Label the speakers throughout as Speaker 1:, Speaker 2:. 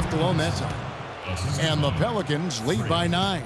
Speaker 1: left alone that time. And the Pelicans lead by 9.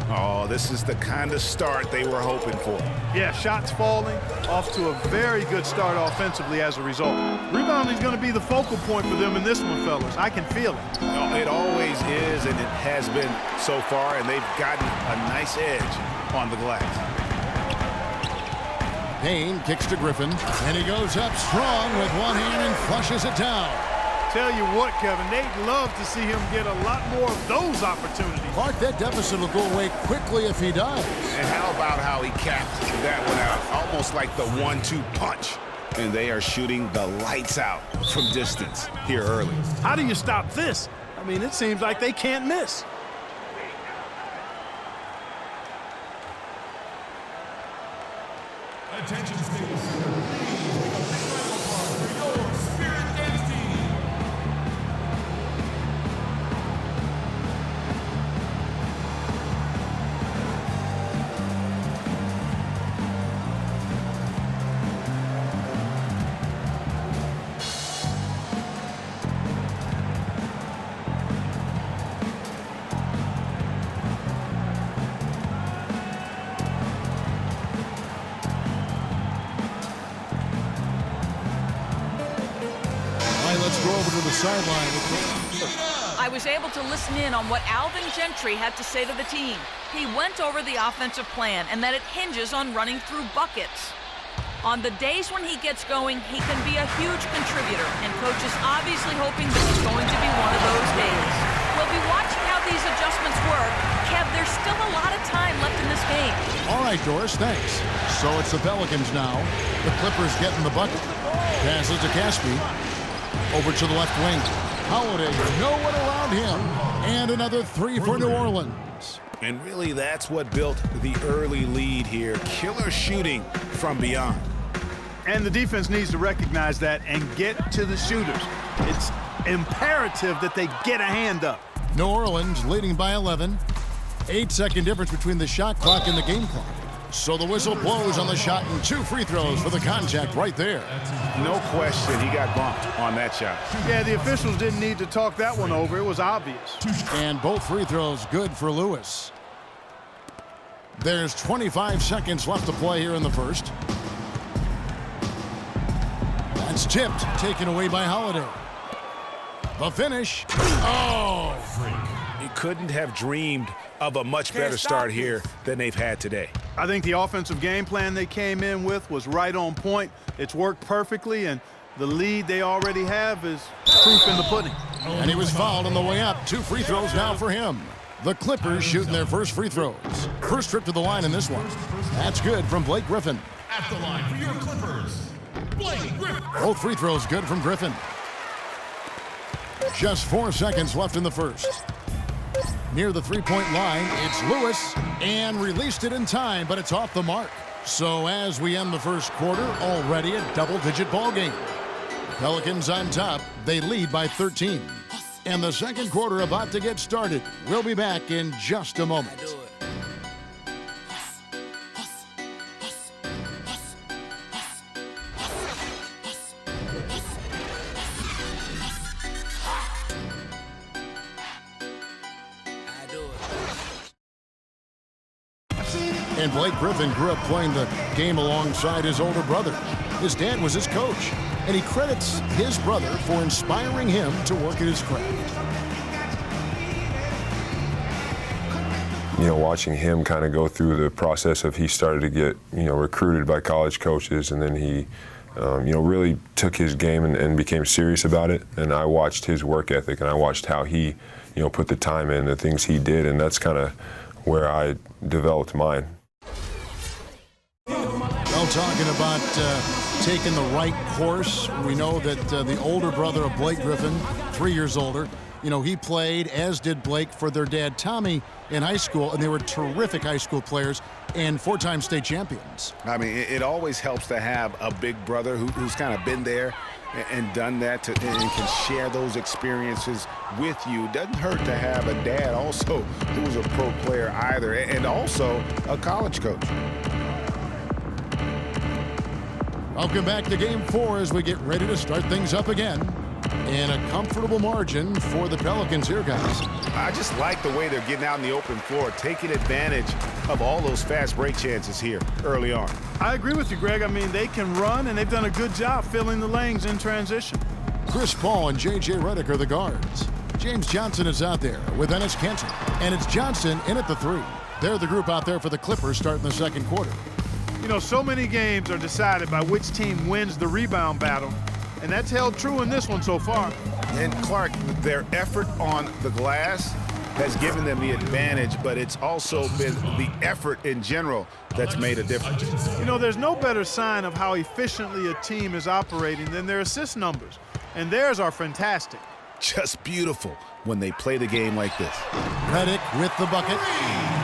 Speaker 2: Oh, this is the kind of start they were hoping for.
Speaker 3: Yeah, shots falling, off to a very good start offensively as a result. Rebounding is going to be the focal point for them in this one, fellas. I can feel it.
Speaker 2: No, it always is, and it has been so far, and they've gotten a nice edge on the glass.
Speaker 1: Payne kicks to Griffin, and he goes up strong with one hand and flushes it down.
Speaker 3: Tell you what, Kevin, they'd love to see him get a lot more of those opportunities.
Speaker 1: Clark, that deficit will go away quickly if he does.
Speaker 2: And how about how he capped that one out, almost like the 1-2 punch. And they are shooting the lights out from distance here early.
Speaker 3: How do you stop this? I mean, it seems like they can't miss.
Speaker 4: Attention, Staples Center. For your Spirit Dance team.
Speaker 1: Let's go over to the sideline.
Speaker 5: I was able to listen in on what Alvin Gentry had to say to the team. He went over the offensive plan and that it hinges on running through buckets. On the days when he gets going, he can be a huge contributor, and Coach is obviously hoping this is going to be one of those days. We'll be watching how these adjustments work. Kev, there's still a lot of time left in this game.
Speaker 1: All right, Doris, thanks. So it's the Pelicans now. The Clippers getting the bucket. Passes to Caspi. Over to the left wing. Holiday, no one around him. And another 3 for New Orleans.
Speaker 2: And really, that's what built the early lead here. Killer shooting from beyond.
Speaker 3: And the defense needs to recognize that and get to the shooters. It's imperative that they get a hand up.
Speaker 1: New Orleans leading by 11. 8-second difference between the shot clock and the game clock. So the whistle blows on the shot and 2 free throws for the contact right there.
Speaker 2: No question, he got bumped on that shot.
Speaker 3: Yeah, the officials didn't need to talk that one over. It was obvious.
Speaker 1: And both free throws good for Lewis. There's 25 seconds left to play here in the first. That's tipped, taken away by Holiday. The finish. Oh!
Speaker 2: He couldn't have dreamed of a much better start here than they've had today.
Speaker 3: I think the offensive game plan they came in with was right on point. It's worked perfectly, and the lead they already have is proof in the pudding.
Speaker 1: And he was fouled on the way up. 2 free throws now for him. The Clippers shooting their first free throws. First trip to the line in this one. That's good from Blake Griffin.
Speaker 4: At the line for your Clippers, Blake Griffin.
Speaker 1: Both free throws good from Griffin. Just 4 seconds left in the first. Near the three-point line, it's Lewis, and released it in time, but it's off the mark. So as we end the first quarter, already a double-digit ball game. Pelicans on top. They lead by 13. And the second quarter about to get started. We'll be back in just a moment. And Blake Griffin grew up playing the game alongside his older brother. His dad was his coach, and he credits his brother for inspiring him to work at his craft.
Speaker 6: You know, watching him kind of go through the process of he started to get, recruited by college coaches, and then he, really took his game and became serious about it. And I watched his work ethic, and I watched how he, put the time in, the things he did, and that's kind of where I developed mine.
Speaker 1: Well, talking about taking the right course, we know that the older brother of Blake Griffin, 3 years older, he played, as did Blake, for their dad, Tommy, in high school, and they were terrific high school players and 4-time state champions.
Speaker 2: I mean, it always helps to have a big brother who's kind of been there and done that and can share those experiences with you. Doesn't hurt to have a dad also who's a pro player either, and also a college coach.
Speaker 1: Welcome back to Game 4 as we get ready to start things up again. And a comfortable margin for the Pelicans here, guys.
Speaker 2: I just like the way they're getting out in the open floor, taking advantage of all those fast break chances here early on.
Speaker 3: I agree with you, Greg. I mean, they can run, and they've done a good job filling the lanes in transition.
Speaker 1: Chris Paul and J.J. Redick are the guards. James Johnson is out there with Enes Kanter. And it's Johnson in at the 3. They're the group out there for the Clippers starting the second quarter.
Speaker 3: You know, so many games are decided by which team wins the rebound battle, and that's held true in this one so far.
Speaker 2: And Clark, their effort on the glass has given them the advantage, but it's also been the effort in general that's made a difference.
Speaker 3: You know, there's no better sign of how efficiently a team is operating than their assist numbers, and theirs are fantastic.
Speaker 2: Just beautiful when they play the game like this.
Speaker 1: Redick with the bucket.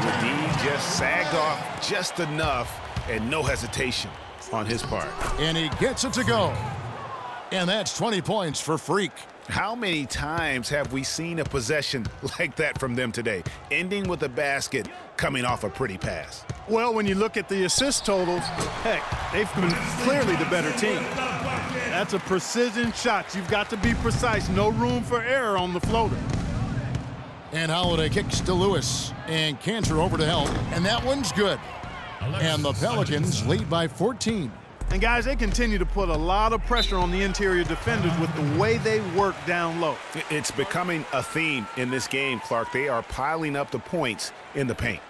Speaker 2: The D just sagged off just enough, and no hesitation on his part.
Speaker 1: And he gets it to go. And that's 20 points for Freak.
Speaker 2: How many times have we seen a possession like that from them today, ending with a basket coming off a pretty pass?
Speaker 3: Well, when you look at the assist totals, heck, they've been clearly the better team. That's a precision shot. You've got to be precise. No room for error on the floater.
Speaker 1: And Holiday kicks to Lewis. And Kanter over to help. And that one's good. And the Pelicans lead by 14.
Speaker 3: And guys, they continue to put a lot of pressure on the interior defenders with the way they work down low.
Speaker 2: It's becoming a theme in this game, Clark. They are piling up the points in the paint.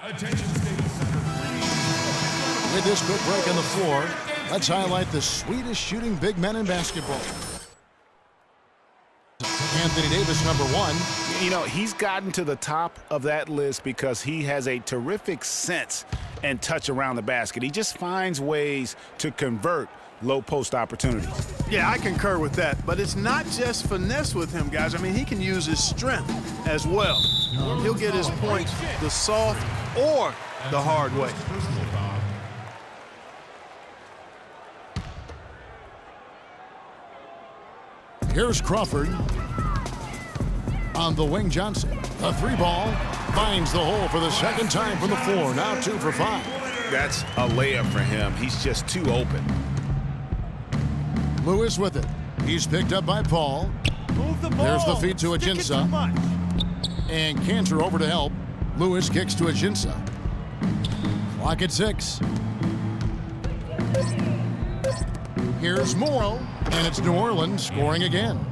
Speaker 4: Attention, Staples Center.
Speaker 1: With this quick break on the floor, let's highlight the Swedish shooting big men in basketball. Anthony Davis, number 1.
Speaker 2: You know, he's gotten to the top of that list because he has a terrific sense and touch around the basket. He just finds ways to convert low post opportunities.
Speaker 3: Yeah, I concur with that, but it's not just finesse with him, guys. I mean, he can use his strength as well. He'll get his points the soft or the hard way.
Speaker 1: Here's Crawford on the wing. Johnson, a 3-ball, finds the hole for the second time from the floor. Now 2 for 5.
Speaker 2: That's a layup for him. He's just too open.
Speaker 1: Lewis with it. He's picked up by Paul.
Speaker 3: Move the ball.
Speaker 1: There's the feed to
Speaker 3: Stick it
Speaker 1: Ajinça.
Speaker 3: too much.
Speaker 1: And Kanter over to help. Lewis kicks to Ajinça. Clock at 6. Here's Morrow, and it's New Orleans scoring again.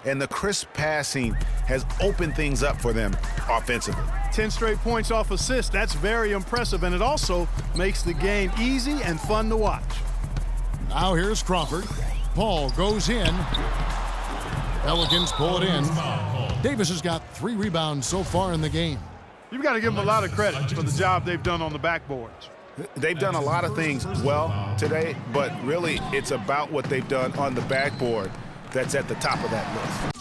Speaker 2: And the crisp passing has opened things up for them offensively.
Speaker 3: 10 straight points off assists. That's very impressive, and it also makes the game easy and fun to watch.
Speaker 1: Now here's Crawford. Paul goes in. Pelicans pull it in. Davis has got 3 rebounds so far in the game.
Speaker 3: You've got to give them a lot of credit for the job they've done on the backboards.
Speaker 2: They've done a lot of things well today, but really it's about what they've done on the backboard that's at the top of that list.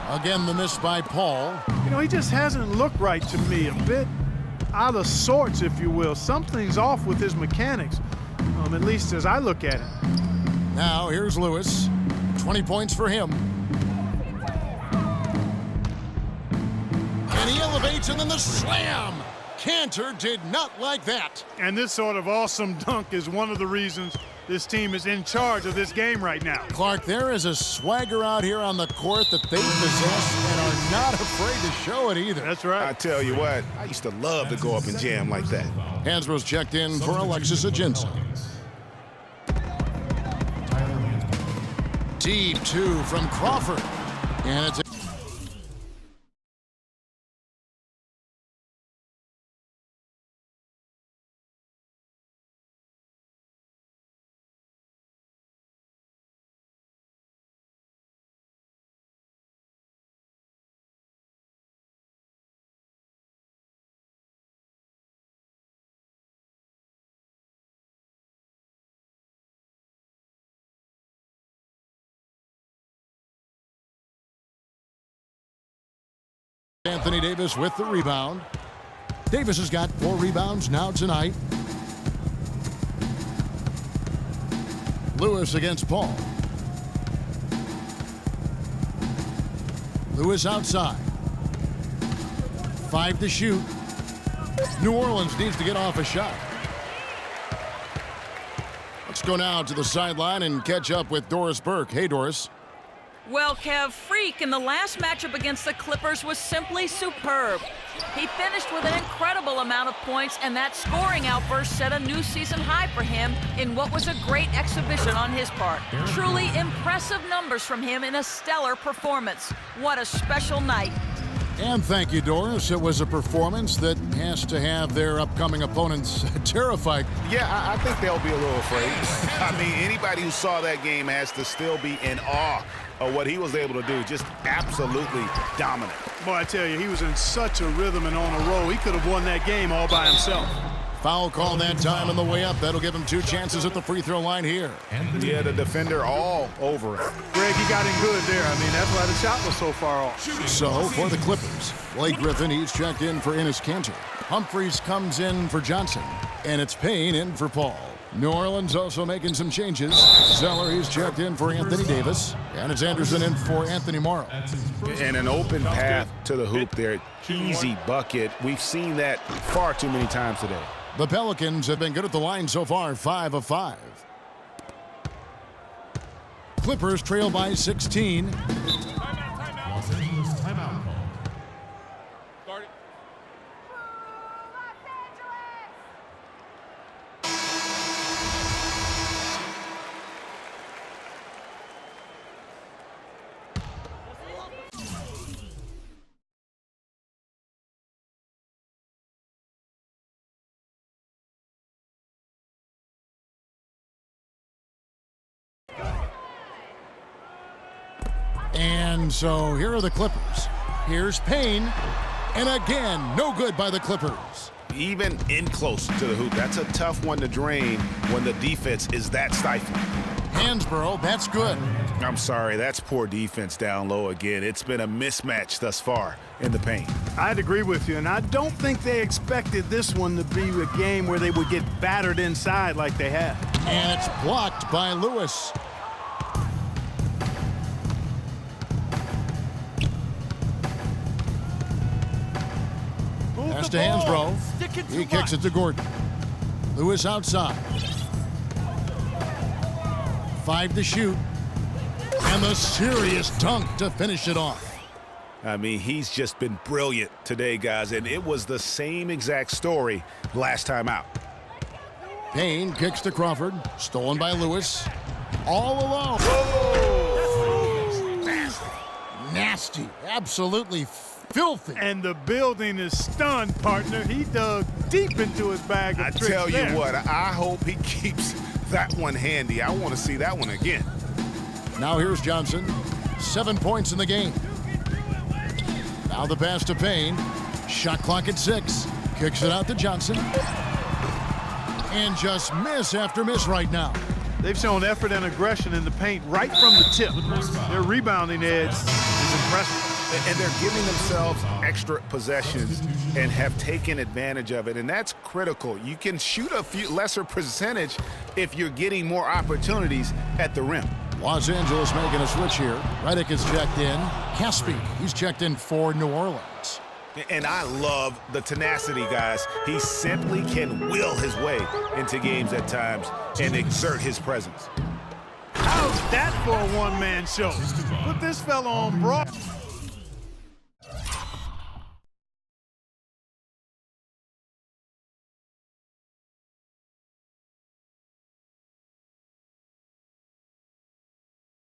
Speaker 1: Again, the miss by Paul.
Speaker 3: You know, he just hasn't looked right to me. A bit out of sorts, if you will. Something's off with his mechanics, at least as I look at it.
Speaker 1: Now here's Lewis. 20 points for him. And he elevates, and then the slam. Kanter did not like that.
Speaker 3: And this sort of awesome dunk is one of the reasons this team is in charge of this game right now.
Speaker 1: Clark, there is a swagger out here on the court that they possess and are not afraid to show it either.
Speaker 3: That's right.
Speaker 2: I tell you what, I used to love to go up and jam like that.
Speaker 1: Hansbrough's checked in for Alexis Ajinça. Deep 2 from Crawford. And it's Anthony Davis with the rebound. Davis has got 4 rebounds now tonight. Lewis against Paul. Lewis outside. 5 to shoot. New Orleans needs to get off a shot. Let's go now to the sideline and catch up with Doris Burke. Hey, Doris.
Speaker 5: Well, Kev, Freak in the last matchup against the Clippers was simply superb. He finished with an incredible amount of points, and that scoring outburst set a new season high for him in what was a great exhibition on his part. Truly impressive numbers from him in a stellar performance. What a special night.
Speaker 1: And thank you, Doris. It was a performance that has to have their upcoming opponents terrified.
Speaker 2: Yeah, I think they'll be a little afraid. I mean, anybody who saw that game has to still be in awe of what he was able to do. Just absolutely dominant.
Speaker 3: Boy, I tell you, he was in such a rhythm and on a roll. He could have won that game all by himself.
Speaker 1: Foul call that time on the way up. That'll give him 2 chances at the free throw line here.
Speaker 2: Yeah, the defender all over it.
Speaker 3: Greg, he got in good there. I mean, that's why the shot was so far off.
Speaker 1: So for the Clippers, Blake Griffin, he's checked in for Enes Kanter. Humphries comes in for Johnson. And it's Payne in for Paul. New Orleans also making some changes. Zeller, he's checked in for Anthony Davis. And it's Anderson in for Anthony Morrow.
Speaker 2: And an open path to the hoop there. Easy bucket. We've seen that far too many times today.
Speaker 1: The Pelicans have been good at the line so far, 5 of 5. Clippers trail by 16.
Speaker 4: Los Angeles timeout call.
Speaker 7: Start it.
Speaker 1: And so here are the Clippers. Here's Payne. And again, no good by the Clippers.
Speaker 2: Even in close to the hoop, that's a tough one to drain when the defense is that stifling.
Speaker 1: Hansborough, that's good.
Speaker 2: I'm sorry, that's poor defense down low again. It's been a mismatch thus far in the paint.
Speaker 3: I'd agree with you, and I don't think they expected this one to be a game where they would get battered inside like they have.
Speaker 1: And it's blocked by Lewis. Pass to Hansborough. He kicks it to Gordon. Lewis outside. 5 to shoot. And the serious dunk to finish it off.
Speaker 2: I mean, he's just been brilliant today, guys, and it was the same exact story last time out.
Speaker 1: Payne kicks to Crawford. Stolen by Lewis. All alone.
Speaker 2: Oh!
Speaker 1: Nasty. Absolutely filthy.
Speaker 3: And the building is stunned, partner. He dug deep into his bag of
Speaker 2: I
Speaker 3: tricks
Speaker 2: tell you
Speaker 3: there.
Speaker 2: what, I hope he keeps that one handy. I want to see that one again.
Speaker 1: Now here's Johnson. 7 points in the game. Now the pass to Payne. Shot clock at 6. Kicks it out to Johnson. And just miss after miss right now.
Speaker 3: They've shown effort and aggression in the paint right from the tip. Their rebounding edge is impressive.
Speaker 2: And they're giving themselves extra possessions and have taken advantage of it. And that's critical. You can shoot a few lesser percentage if you're getting more opportunities at the rim.
Speaker 1: Los Angeles making a switch here. Redick is checked in. Caspi, he's checked in for New Orleans.
Speaker 2: And I love the tenacity, guys. He simply can will his way into games at times and exert his presence.
Speaker 3: How's that for a one-man show? Put this fella on broad.